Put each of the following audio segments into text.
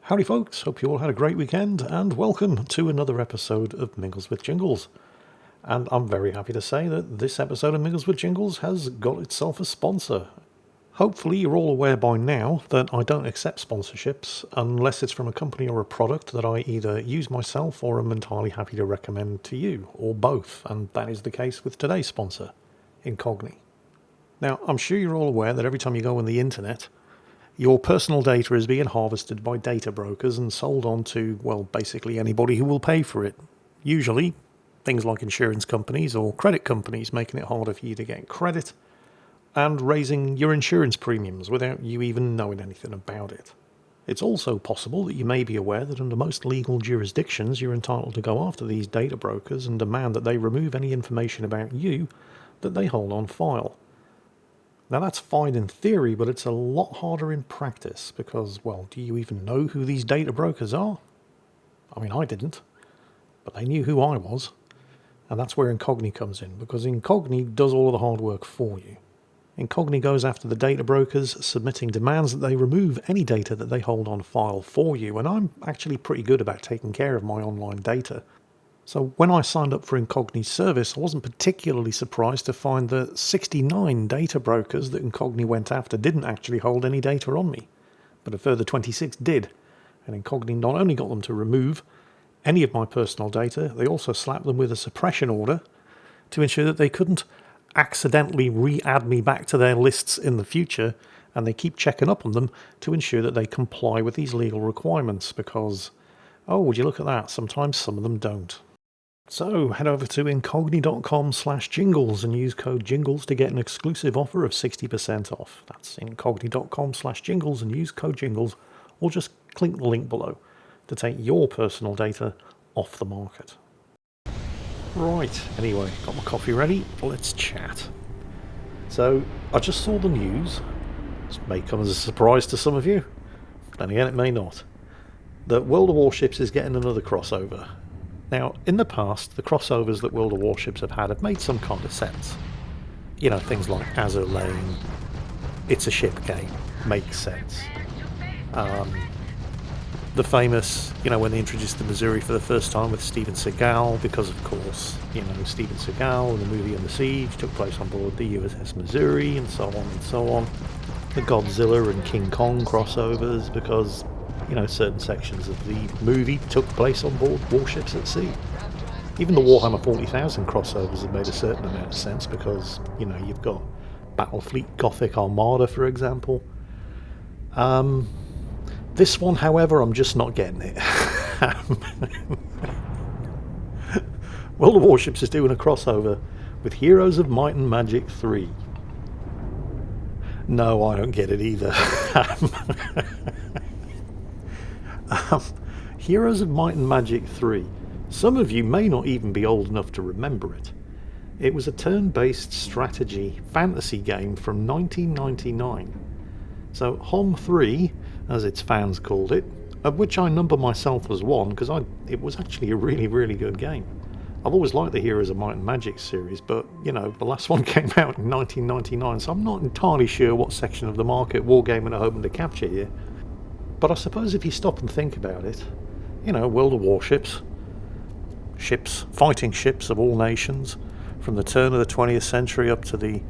Howdy folks, hope you all had a great weekend and welcome to another episode of Mingles with Jingles. And I'm very happy to say that this episode of Mingles with Jingles has got itself a sponsor. Hopefully you're all aware by now that I don't accept sponsorships unless it's from a company or a product that I either use myself or am entirely happy to recommend to you, or both, and that is the case with today's sponsor, Incogni. Now, I'm sure you're all aware that every time you go on the internet, your personal data is being harvested by data brokers and sold on to, well, basically anybody who will pay for it. Usually, things like insurance companies or credit companies, making it harder for you to get credit and raising your insurance premiums without you even knowing anything about it. It's also possible that you may be aware that under most legal jurisdictions you're entitled to go after these data brokers and demand that they remove any information about you that they hold on file. Now that's fine in theory, but it's a lot harder in practice because, well, do you even know who these data brokers are? I mean, I didn't, but they knew who I was. And that's where Incogni comes in, because Incogni does all of the hard work for you. Incogni goes after the data brokers, submitting demands that they remove any data that they hold on file for you, and I'm actually pretty good about taking care of my online data. So when I signed up for Incogni's service, I wasn't particularly surprised to find that 69 data brokers that Incogni went after didn't actually hold any data on me, but a further 26 did. And Incogni not only got them to remove any of my personal data, they also slapped them with a suppression order to ensure that they couldn't accidentally re-add me back to their lists in the future, and they keep checking up on them to ensure that they comply with these legal requirements because, oh, would you look at that, sometimes some of them don't. So head over to incogni.com/jingles and use code JINGLES to get an exclusive offer of 60% off. That's incogni.com/jingles and use code JINGLES, or just click the link below to take your personal data off the market. Right, anyway, got my coffee ready, let's chat. So, I just saw the news, this may come as a surprise to some of you, then again it may not, that World of Warships is getting another crossover. Now, in the past, the crossovers that World of Warships have made some kind of sense. You know, things like Azur Lane, it's a ship game, makes sense. The famous, you know, when they introduced the Missouri for the first time with Steven Seagal, because of course, you know, Steven Seagal in the movie On the Siege took place on board the USS Missouri, and so on and so on. The Godzilla and King Kong crossovers, because, you know, certain sections of the movie took place on board warships at sea. Even the Warhammer 40,000 crossovers have made a certain amount of sense because, you know, you've got Battlefleet Gothic Armada, for example. This one, however, I'm just not getting it. World of Warships is doing a crossover with Heroes of Might and Magic 3. No, I don't get it either. Heroes of Might and Magic 3. Some of you may not even be old enough to remember it. It was a turn-based strategy fantasy game from 1999. So HOM 3, as its fans called it, of which I number myself as one because it was actually a really, really good game. I've always liked the Heroes of Might and Magic series, but, you know, the last one came out in 1999, so I'm not entirely sure what section of the market Wargaming are hoping to capture here. But I suppose if you stop and think about it, you know, World of Warships, ships, fighting ships of all nations, from the turn of the 20th century up to the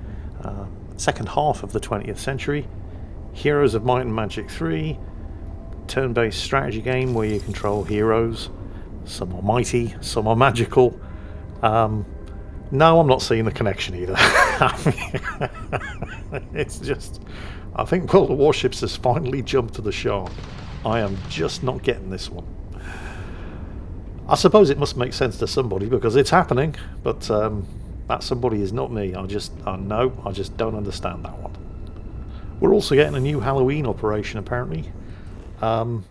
second half of the 20th century, Heroes of Might and Magic 3, turn-based strategy game where you control heroes. Some are mighty, some are magical. No, I'm not seeing the connection either. It's just, I think World of Warships has finally jumped to the shark. I am just not getting this one. I suppose it must make sense to somebody because it's happening, but that somebody is not me. I just don't understand that one. We're also getting a new Halloween operation, apparently. You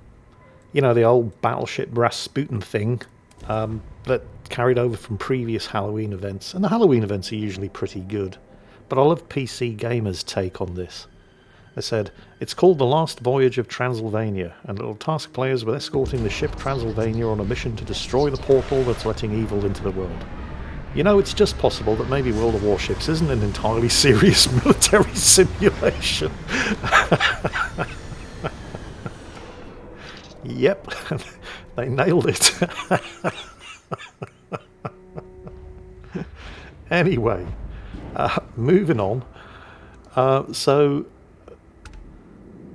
know, the old Battleship Rasputin thing that carried over from previous Halloween events. And the Halloween events are usually pretty good. But I love PC Gamer's take on this. They said, it's called The Last Voyage of Transylvania, and it'll task players with escorting the ship Transylvania on a mission to destroy the portal that's letting evil into the world. You know, it's just possible that maybe World of Warships isn't an entirely serious military simulation. Yep, they nailed it. Anyway, moving on. So,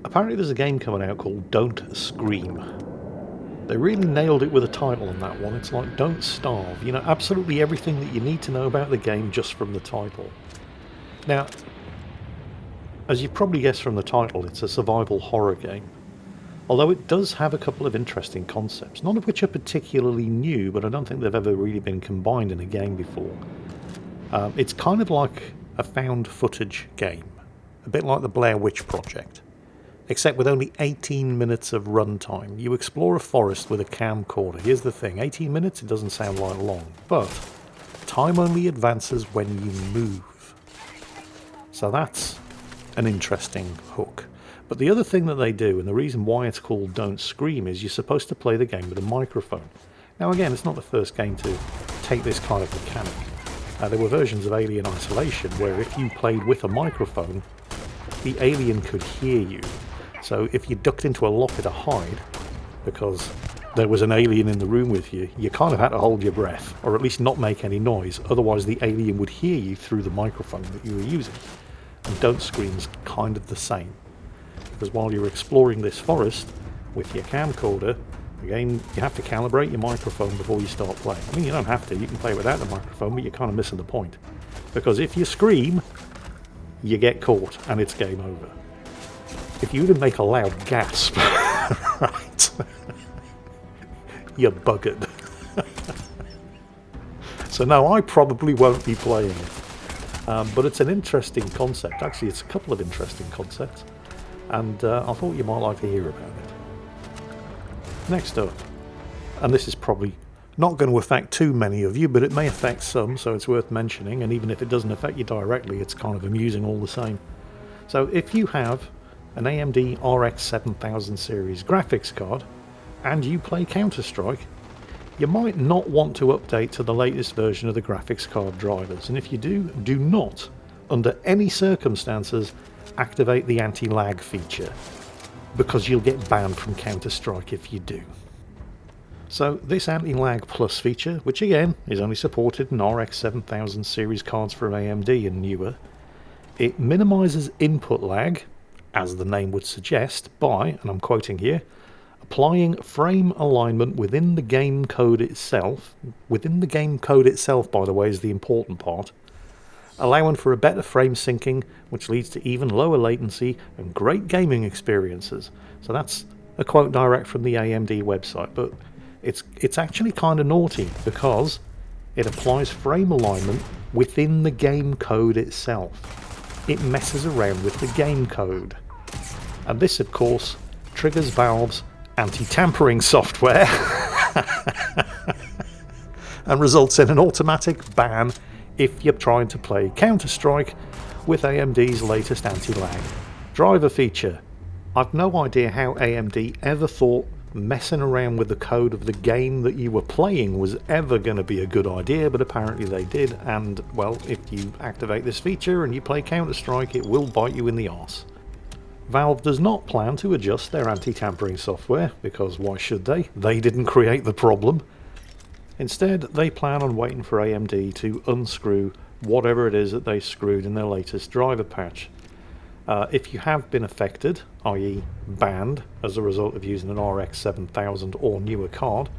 apparently there's a game coming out called Don't Scream. They really nailed it with a title on that one. It's like Don't Starve. You know, absolutely everything that you need to know about the game just from the title. Now, as you probably guessed from the title, it's a survival horror game. Although it does have a couple of interesting concepts, none of which are particularly new, but I don't think they've ever really been combined in a game before. It's kind of like a found footage game, a bit like the Blair Witch Project, except with only 18 minutes of runtime. You explore a forest with a camcorder. Here's the thing, 18 minutes, it doesn't sound like long, but time only advances when you move. So that's an interesting hook. But the other thing that they do, and the reason why it's called Don't Scream, is you're supposed to play the game with a microphone. Now again, it's not the first game to take this kind of mechanic. There were versions of Alien Isolation where if you played with a microphone, the alien could hear you. So if you ducked into a locker to hide, because there was an alien in the room with you, you kind of had to hold your breath, or at least not make any noise, otherwise the alien would hear you through the microphone that you were using. And Don't Scream's kind of the same. Because while you're exploring this forest with your camcorder, again, you have to calibrate your microphone before you start playing. I mean, you don't have to, you can play without the microphone, but you're kind of missing the point. Because if you scream, you get caught and it's game over. If you even make a loud gasp, right, you're buggered. So no, I probably won't be playing it. But it's an interesting concept. Actually, it's a couple of interesting concepts. And I thought you might like to hear about it. Next up, and this is probably not going to affect too many of you, but it may affect some, so it's worth mentioning, and even if it doesn't affect you directly, it's kind of amusing all the same. So if you have an AMD RX 7000 series graphics card, and you play Counter-Strike, you might not want to update to the latest version of the graphics card drivers, and if you do, do not, under any circumstances, activate the anti-lag feature, because you'll get banned from Counter-Strike if you do. So this anti-lag plus feature, which again is only supported in RX 7000 series cards from AMD and newer, it minimises input lag, as the name would suggest, by, and I'm quoting here, applying frame alignment within the game code itself. Within the game code itself, by the way, is the important part, allowing for a better frame syncing, which leads to even lower latency and great gaming experiences. So that's a quote direct from the AMD website, but it's actually kind of naughty because it applies frame alignment within the game code itself. It messes around with the game code. And this, of course, triggers Valve's anti-tampering software and results in an automatic ban if you're trying to play Counter-Strike with AMD's latest anti-lag driver feature. I've no idea how AMD ever thought messing around with the code of the game that you were playing was ever going to be a good idea, but apparently they did, and, well, if you activate this feature and you play Counter-Strike, it will bite you in the arse. Valve does not plan to adjust their anti-tampering software, because why should they? They didn't create the problem. Instead, they plan on waiting for AMD to unscrew whatever it is that they screwed in their latest driver patch. If you have been affected, i.e. banned, as a result of using an RX 7000 or newer card,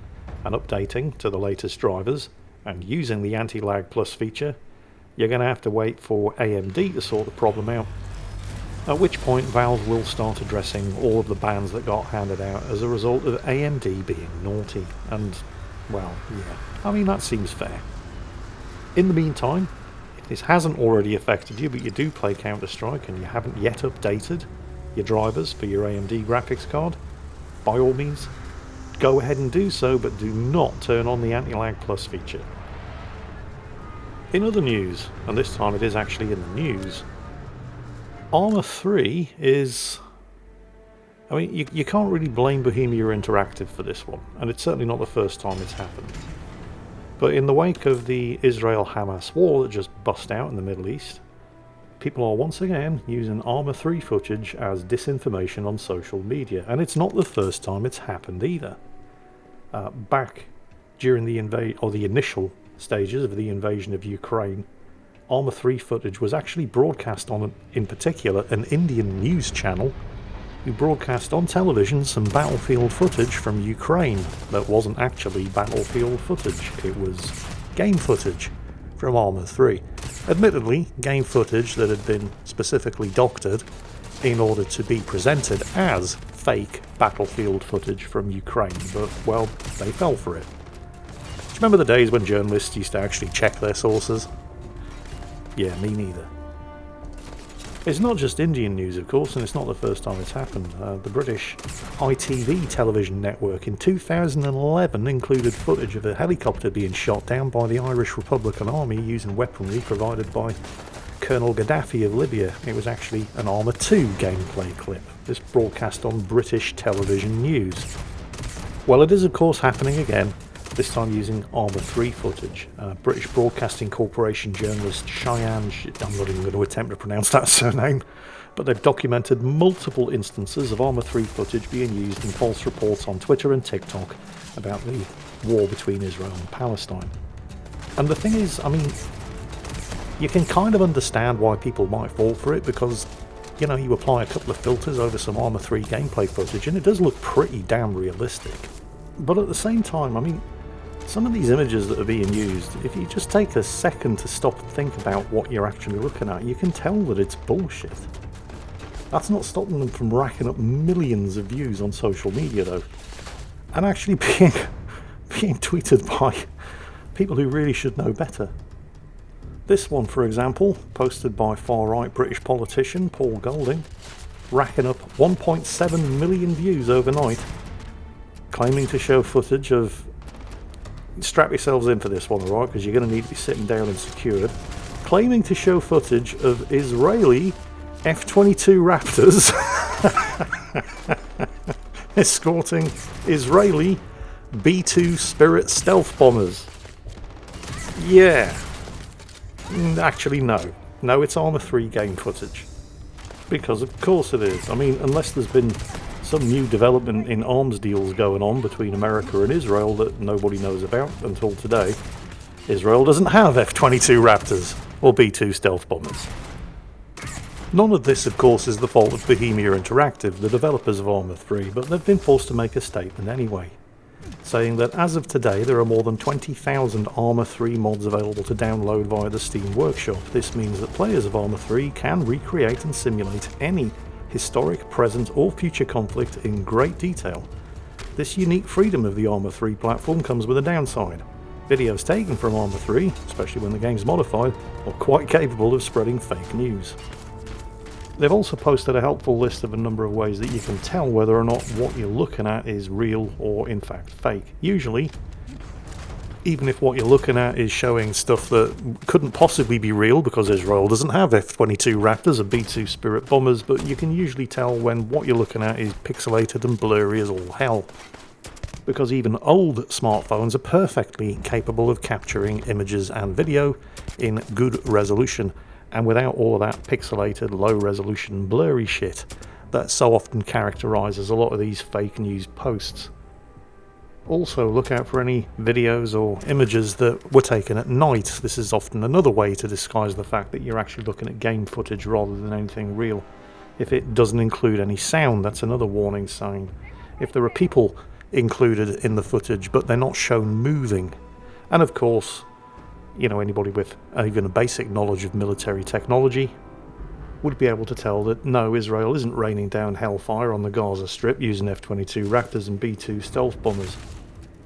and updating to the latest drivers, and using the anti-lag plus feature, you're going to have to wait for AMD to sort the problem out. At which point Valve will start addressing all of the bans that got handed out as a result of AMD being naughty, and, well, yeah, I mean that seems fair. In the meantime, if this hasn't already affected you, but you do play Counter-Strike and you haven't yet updated your drivers for your AMD graphics card, by all means, go ahead and do so, but do not turn on the anti-lag plus feature. In other news, and this time it is actually in the news, Arma 3 is... I mean, you can't really blame Bohemia Interactive for this one, and it's certainly not the first time it's happened. But in the wake of the Israel-Hamas war that just bust out in the Middle East, people are once again using Arma 3 footage as disinformation on social media, and it's not the first time it's happened either. Back during the initial stages of the invasion of Ukraine, Arma 3 footage was actually broadcast on, in particular, an Indian news channel who broadcast on television some battlefield footage from Ukraine that wasn't actually battlefield footage, it was game footage from Arma 3. Admittedly, game footage that had been specifically doctored in order to be presented as fake battlefield footage from Ukraine, but, well, they fell for it. Do you remember the days when journalists used to actually check their sources? Yeah, me neither. It's not just Indian news, of course, and it's not the first time it's happened. The British ITV television network in 2011 included footage of a helicopter being shot down by the Irish Republican Army using weaponry provided by Colonel Gaddafi of Libya. It was actually an Arma 2 gameplay clip. This broadcast on British television news. Well, it is of course happening again, this time using Arma 3 footage. British Broadcasting Corporation journalist Cheyenne, I'm not even going to attempt to pronounce that surname, but they've documented multiple instances of Arma 3 footage being used in false reports on Twitter and TikTok about the war between Israel and Palestine. And the thing is, I mean, you can kind of understand why people might fall for it, because, you know, you apply a couple of filters over some Arma 3 gameplay footage and it does look pretty damn realistic. But at the same time, I mean, some of these images that are being used, if you just take a second to stop and think about what you're actually looking at, you can tell that it's bullshit. That's not stopping them from racking up millions of views on social media though, and actually being tweeted by people who really should know better. This one, for example, posted by far-right British politician Paul Golding, racking up 1.7 million views overnight, claiming to show footage of... Strap yourselves in for this one, alright, because you're going to need to be sitting down and secured. Claiming to show footage of Israeli F-22 Raptors escorting Israeli B-2 Spirit stealth bombers. Yeah. Actually, no. No, it's Arma 3 game footage. Because of course it is. I mean, unless there's been some new development in arms deals going on between America and Israel that nobody knows about until today, Israel doesn't have F-22 Raptors or B-2 stealth bombers. None of this, of course, is the fault of Bohemia Interactive, the developers of Arma 3, but they've been forced to make a statement anyway, saying that as of today there are more than 20,000 Arma 3 mods available to download via the Steam Workshop. This means that players of Arma 3 can recreate and simulate any historic, present or future conflict in great detail. This unique freedom of the Arma 3 platform comes with a downside. Videos taken from Arma 3, especially when the game's modified, are quite capable of spreading fake news. They've also posted a helpful list of a number of ways that you can tell whether or not what you're looking at is real or in fact fake. Usually, even if what you're looking at is showing stuff that couldn't possibly be real because Israel doesn't have F-22 Raptors or B-2 Spirit bombers, but you can usually tell when what you're looking at is pixelated and blurry as all hell. Because even old smartphones are perfectly capable of capturing images and video in good resolution, and without all of that pixelated, low resolution, blurry shit that so often characterizes a lot of these fake news posts. Also, look out for any videos or images that were taken at night. This is often another way to disguise the fact that you're actually looking at game footage rather than anything real. If it doesn't include any sound, that's another warning sign. If there are people included in the footage but they're not shown moving, and of course, you know, anybody with even a basic knowledge of military technology would be able to tell that no, Israel isn't raining down hellfire on the Gaza Strip using F-22 Raptors and B-2 stealth bombers.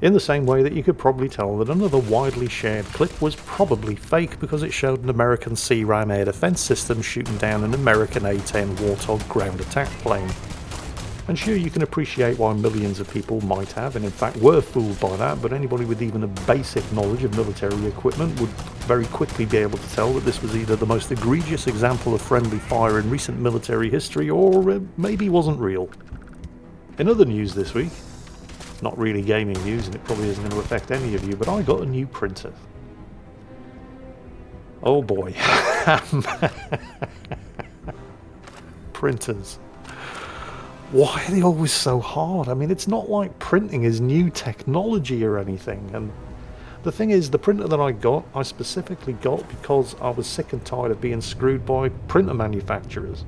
In the same way that you could probably tell that another widely shared clip was probably fake because it showed an American C-RAM air defense system shooting down an American A-10 Warthog ground attack plane. And sure, you can appreciate why millions of people might have, and in fact were fooled by that, but anybody with even a basic knowledge of military equipment would very quickly be able to tell that this was either the most egregious example of friendly fire in recent military history, or maybe wasn't real. In other news this week, not really gaming news, and it probably isn't going to affect any of you, but I got a new printer. Oh boy. Printers. Why are they always so hard? I mean, it's not like printing is new technology or anything. And the thing is, the printer that I specifically got because I was sick and tired of being screwed by printer manufacturers.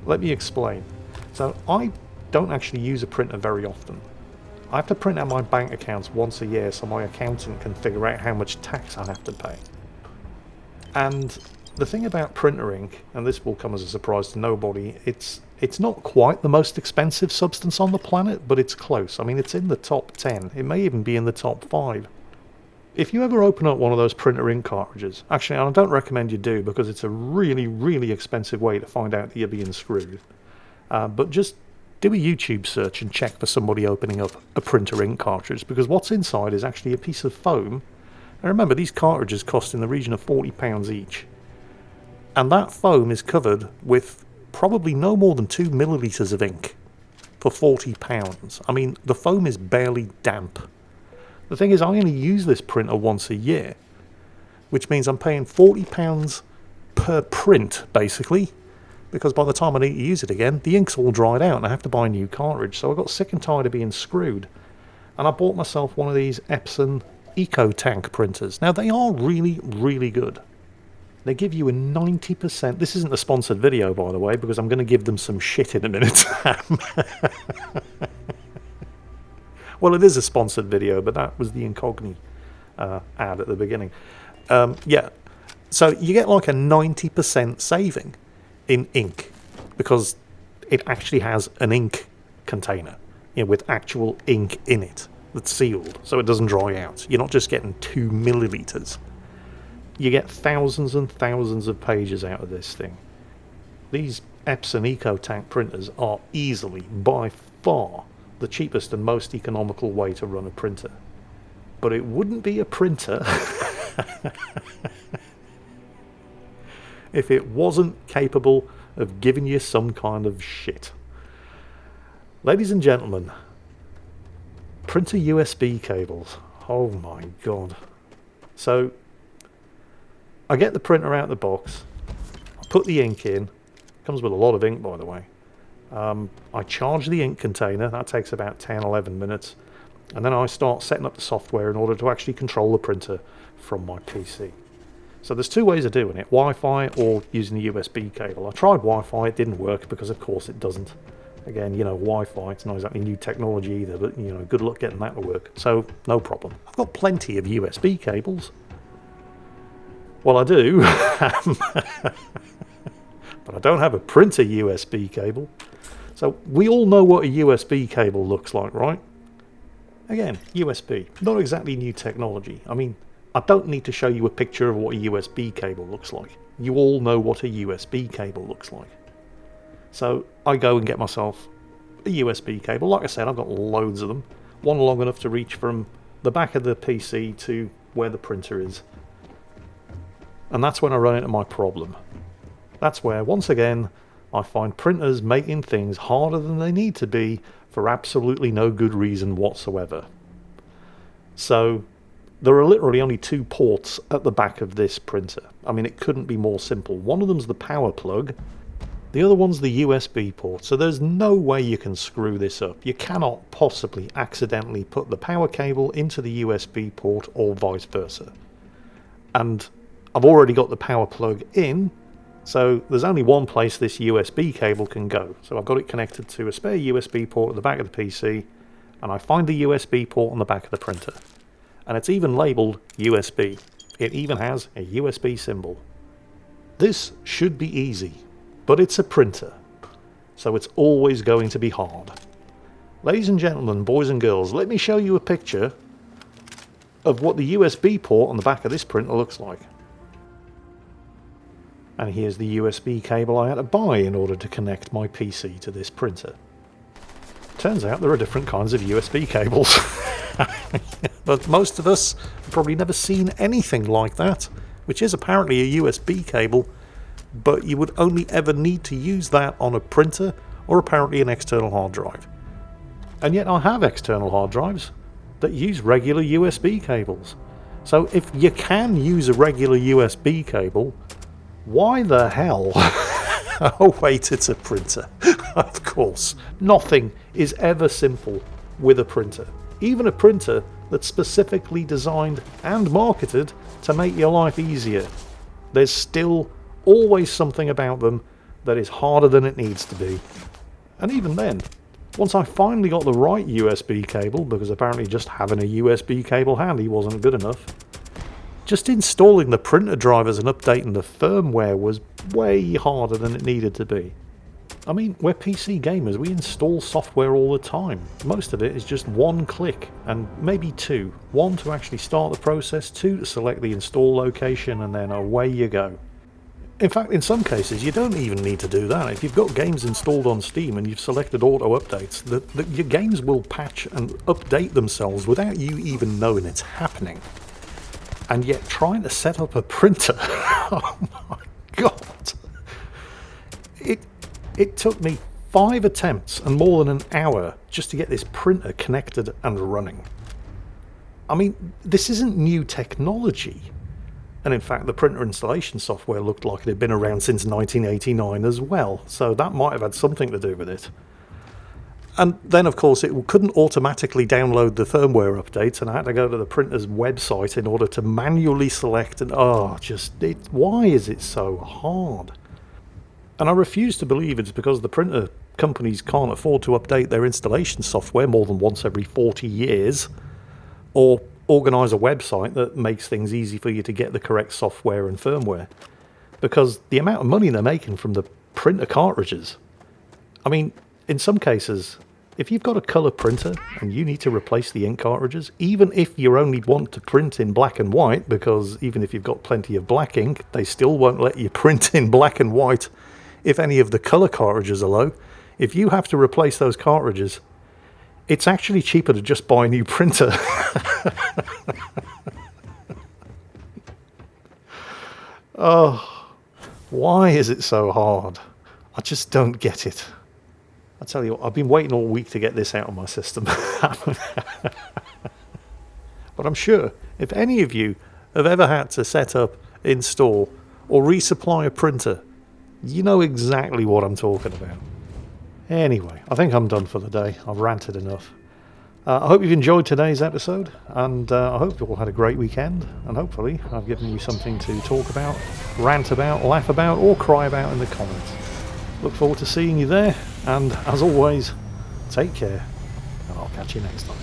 Let me explain. So I don't actually use a printer very often. I have to print out my bank accounts once a year so my accountant can figure out how much tax I have to pay. And the thing about printer ink, and this will come as a surprise to nobody, it's not quite the most expensive substance on the planet, but it's close. I mean, it's in the top 10. It may even be in the top 5. If you ever open up one of those printer ink cartridges, actually I don't recommend you do because it's a really, really expensive way to find out that you're being screwed. But just do a YouTube search and check for somebody opening up a printer ink cartridge, because what's inside is actually a piece of foam. And remember, these cartridges cost in the region of £40 each. And that foam is covered with probably no more than 2 millilitres of ink for £40. I mean, the foam is barely damp. The thing is, I only use this printer once a year, which means I'm paying £40 per print, basically, because by the time I need to use it again, the ink's all dried out and I have to buy a new cartridge. So I got sick and tired of being screwed, and I bought myself one of these Epson Eco Tank printers. Now, they are really, really good. They give you a 90%... This isn't a sponsored video, by the way, because I'm going to give them some shit in a minute. Well, it is a sponsored video, but that was the Incogni ad at the beginning. Yeah, so you get like a 90% saving in ink, because it actually has an ink container, with actual ink in it that's sealed, so it doesn't dry out. You're not just getting 2 millilitres. You get thousands and thousands of pages out of this thing. These Epson Eco Tank printers are easily, by far, the cheapest and most economical way to run a printer. But it wouldn't be a printer if it wasn't capable of giving you some kind of shit. Ladies and gentlemen, printer USB cables. Oh my god. So, I get the printer out of the box, I put the ink in, comes with a lot of ink by the way. I charge the ink container, that takes about 10-11 minutes, and then I start setting up the software in order to actually control the printer from my PC. So there's two ways of doing it, Wi-Fi or using the USB cable. I tried Wi-Fi, it didn't work because of course it doesn't. Again, Wi-Fi, it's not exactly new technology either, but good luck getting that to work. So, no problem. I've got plenty of USB cables. Well, I do, but I don't have a printer USB cable. So we all know what a USB cable looks like, right? Again, USB, not exactly new technology. I mean, I don't need to show you a picture of what a USB cable looks like. You all know what a USB cable looks like. So I go and get myself a USB cable. Like I said, I've got loads of them. One long enough to reach from the back of the PC to where the printer is. And that's when I run into my problem. That's where, once again, I find printers making things harder than they need to be for absolutely no good reason whatsoever. So, there are literally only 2 ports at the back of this printer. I mean, it couldn't be more simple. One of them's the power plug, the other one's the USB port, so there's no way you can screw this up. You cannot possibly accidentally put the power cable into the USB port or vice versa. And I've already got the power plug in, so there's only one place this USB cable can go. So I've got it connected to a spare USB port at the back of the PC, and I find the USB port on the back of the printer. And it's even labelled USB. It even has a USB symbol. This should be easy, but it's a printer, so it's always going to be hard. Ladies and gentlemen, boys and girls, let me show you a picture of what the USB port on the back of this printer looks like. And here's the USB cable I had to buy in order to connect my PC to this printer. Turns out there are different kinds of USB cables. But most of us have probably never seen anything like that, which is apparently a USB cable, but you would only ever need to use that on a printer or apparently an external hard drive. And yet I have external hard drives that use regular USB cables. So if you can use a regular USB cable, why the hell? Oh wait, it's a printer. Of course, nothing is ever simple with a printer. Even a printer that's specifically designed and marketed to make your life easier. There's still always something about them that is harder than it needs to be. And even then, once I finally got the right USB cable, because apparently just having a USB cable handy wasn't good enough, just installing the printer drivers and updating the firmware was way harder than it needed to be. I mean, we're PC gamers, we install software all the time. Most of it is just one click, and maybe two. One to actually start the process, two to select the install location, and then away you go. In fact, in some cases, you don't even need to do that. If you've got games installed on Steam and you've selected auto updates, your games will patch and update themselves without you even knowing it's happening. And yet trying to set up a printer, oh my god. It took me 5 attempts and more than an hour just to get this printer connected and running. I mean, this isn't new technology. And in fact, the printer installation software looked like it had been around since 1989 as well, so that might have had something to do with it. And then, of course, it couldn't automatically download the firmware updates, and I had to go to the printer's website in order to manually select, and why is it so hard? And I refuse to believe it's because the printer companies can't afford to update their installation software more than once every 40 years, or organise a website that makes things easy for you to get the correct software and firmware. Because the amount of money they're making from the printer cartridges. I mean, in some cases, if you've got a colour printer and you need to replace the ink cartridges, even if you only want to print in black and white, because even if you've got plenty of black ink, they still won't let you print in black and white if any of the colour cartridges are low. If you have to replace those cartridges, it's actually cheaper to just buy a new printer. Oh, why is it so hard? I just don't get it. I tell you what, I've been waiting all week to get this out of my system. But I'm sure if any of you have ever had to set up, install, or resupply a printer, you know exactly what I'm talking about. Anyway, I think I'm done for the day. I've ranted enough. I hope you've enjoyed today's episode, and I hope you all had a great weekend, and hopefully I've given you something to talk about, rant about, laugh about, or cry about in the comments. Look forward to seeing you there, and as always, take care, and I'll catch you next time.